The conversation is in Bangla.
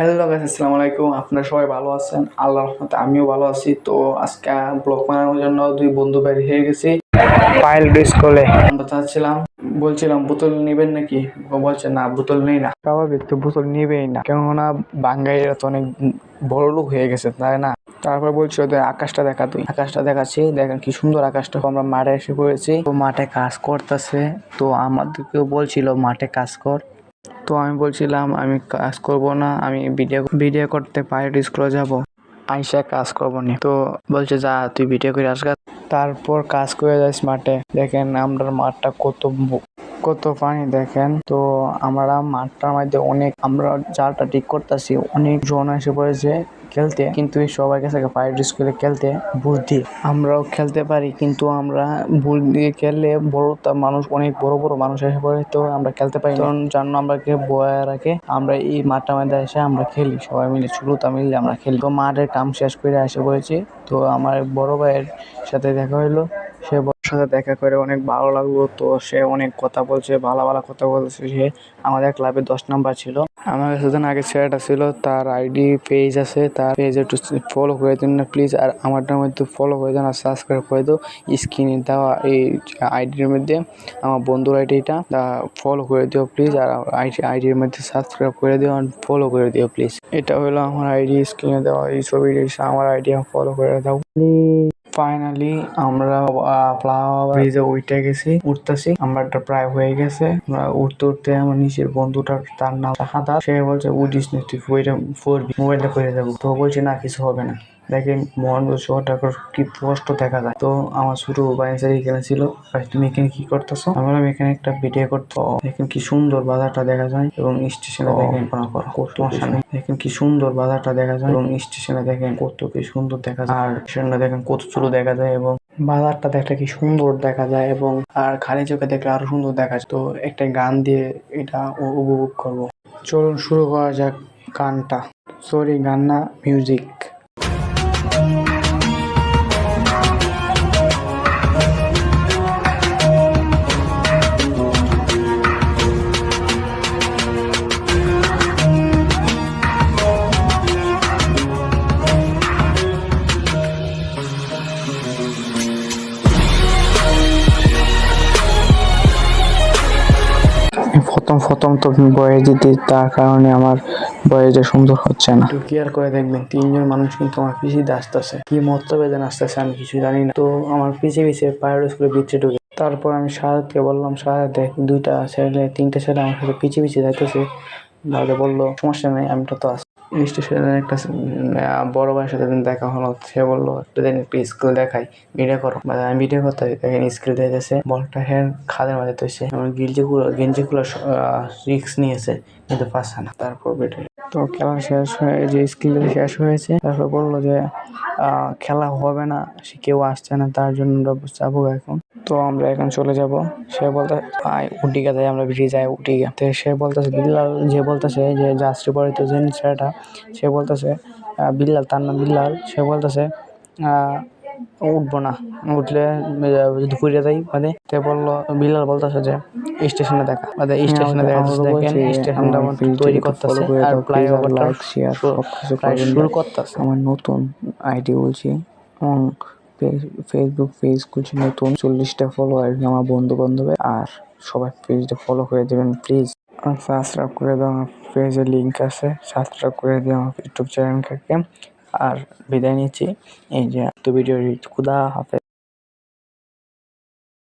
হ্যালো গাইস, আসসালামু আলাইকুম। আপনারা সবাই ভালো আছেন? আল্লাহর রহমতে আমিও ভালো আছি। তো আজকে ব্লগ বানানোর জন্য দুই বন্ধু বের হয়ে গেছি পাইল স্কুলে। আমরা বলছিলাম বোতল নেবেন নাকি? ও বলছে না, বোতল নেই না। স্বাভাবিক, তো বোতল নেবেই না, কেননা বাঙালিরা তো অনেক বড় লোক হয়ে গেছে, তাই না? তারপর বলছি ওদের আকাশটা দেখা, তুই আকাশটা দেখাচ্ছি, দেখেন কি সুন্দর আকাশটা। আমরা মাঠে এসে পড়েছি, তো মাঠে কাজ করতেছে। তো আমাদেরকেও বলছিল মাঠে কাজ কর, তো আমি বলছিলাম আমি কাজ করব না, আমি ভিডিও করতে পাইলট স্কুলে যাব, আইসা কাজ করবো না। তো বলছে যা তুই ভিডিও করে আসগা। তারপর কাজ করে যাস মাঠে। দেখেন আমরা মাঠটা কত পানি দেখেন। তো আমরা মাঠটার মধ্যে আমরা জালটা ঠিক করতেছি, অনেক জন এসে পড়েছে খেলতে, কিন্তু সবার কাছে পাইলট স্কুলে খেলতে বুট দিয়ে। আমরাও খেলতে পারি, কিন্তু আমরা বুট দিয়ে খেললে অনেক বড় বড় মানুষ এসে পড়ে, তো আমরা খেলতে পারি না। জন্য আমাকে বয়ে রাখে, আমরা এই মাঠটার মধ্যে এসে আমরা খেলি, সবাই মিলে ছোটটা মিলে আমরা খেলি। তো মাঠের কাম শেষ করে এসে পড়েছি। তো আমার বড় ভাইয়ের সাথে দেখা হইলো, সে সাথে দেখা করে অনেক ভালো লাগলো। তো সে অনেক কথা বলছে, ভালো ভালো কথা বলছে। সে আমাদের ক্লাবে 10 নাম্বার ছিল। আমার কাছে আগে ছেলেটা ছিল, তার আইডি পেজ আছে, তার পেজ একটু ফলো করে দিন না প্লিজ। আর আমারটার মধ্যে ফলো করে দেন আর সাবস্ক্রাইব করে দাও। স্ক্রিনে দেওয়া এই আইডির মধ্যে আমার বন্ধুর আইডিটা ফলো করে দিও প্লিজ। আর আইডির মধ্যে সাবস্ক্রাইব করে দিও আর ফলো করে দিও প্লিজ। এটা হলো আমার আইডি, স্ক্রিনে দেওয়া এই ছবিটি আমার আইডি ফলো করে দাও। ফাইনালি আমরা ফ্লাওয়ার ব্রিজে উঠতেছি। আমারটা প্রায় হয়ে গেছে। উঠতে উঠতে আমার নিচের বন্ধুটার, তার নাম হাদা, সে বলছে উঠিস না, তুই মোবাইলটা করে যাবো। তো বলছে না, কিছু হবে না। দেখেন মোহনগঞ্জ শহরটা কি কষ্ট দেখা যায়। তো আমার ছোট ভাই এখানে ছিল, ভাই তুমি এখানে কি করতেছো? আমি বললাম এখানে একটা ভিডিও করতে। দেখেন কি সুন্দর বাজারটা দেখা যায়, এবং স্টেশনে দেখেন দেখেন কি সুন্দর বাজারটা দেখা যায়, এবং স্টেশনে দেখেন কত কি সুন্দর দেখা যায়, আর স্টেশনে দেখেন কত ছোট দেখা যায়, এবং বাজারটা দেখতে কি সুন্দর দেখা যায়, এবং আর খালি চোখে দেখলে আরো সুন্দর দেখা যায়। তো একটা গান দিয়ে এটা উপভোগ করবো। চলুন শুরু করা যাক গানটা। সরি, গান না, মিউজিক। প্রথম তো বয়স দিতে, তার কারণে আমার বয়সটা সুন্দর হচ্ছে না। একটু কেয়ার করে দেখবেন, 3জন মানুষ কিন্তু আমার পিছিয়ে আসতেছে। কি মতলবে যেন আসতেছে আমি কিছু জানি না। তো আমার পিছিয়ে পাইলট স্কুলের ভিতরে ঢুকে। তারপর আমি শাহাদকে বললাম, শাহাদ দেখ, 3টে ছেলে আমার সাথে পিছিয়ে যাইতেছে। ভালো বললো সমস্যা নেই, আমি তো আছি। স্টেশনে একটা বড় ভাইয়ের সাথে দেখা হলো, সে বললো একটা দিন একটু স্কিল দেখাই, ভিডিও করো। আমি ভিডিও করতে দেখেন স্কিল দিয়েছে, বলটা হ্যাঁ খাদের মাঝে তৈছে, আমার গেঞ্জি গুলো রিক্স নিয়েছে, কিন্তু পারছে না। তারপর বেটে তো খেলা শেষ হয়ে, যে স্কিল শেষ হয়েছে, তারপর বললো যে খেলা হবে না, সে কেউ আসছে না, তার জন্য যাবো এখন। তো আমরা এখন চলে যাব। সে বলতে উঠিকে যাই, আমরা বেরিয়ে যাই উঠিকে। তো সে বলতেছে বিল্লাল, যে বলতেছে যে যাত্রী পরিত যে ছেলেটা, সে বলতেছে বিল্লাল, তার নাম বিল্লাল, সে বলতেছে উঠবো না, উঠলে দুপুরে যাই মানে। তে বললো বিল্লাল বলতেছে যে স্টেশনে দেখা, স্টেশনে দেখা দেখেন স্টেশনটা তৈরি করতেছে, আর ফ্লাইওভারটা শুরু করতেছে। আমার নতুন আইডি বলছি, ফেসবুক পেজ খুলছি নতুন, 40টা ফলোয়ার আমার বন্ধু বান্ধবের, আর সবাই পেজটা ফলো করে দেবেন প্লিজ। আর সাবস্ক্রাইব করে দাও, আমার পেজের লিঙ্ক আছে, সাবস্ক্রাইব করে দিও আমার ইউটিউব চ্যানেলটাকে। আর বিদায় নিচ্ছি, এই যে ভিডিও খুদা হাফেজ।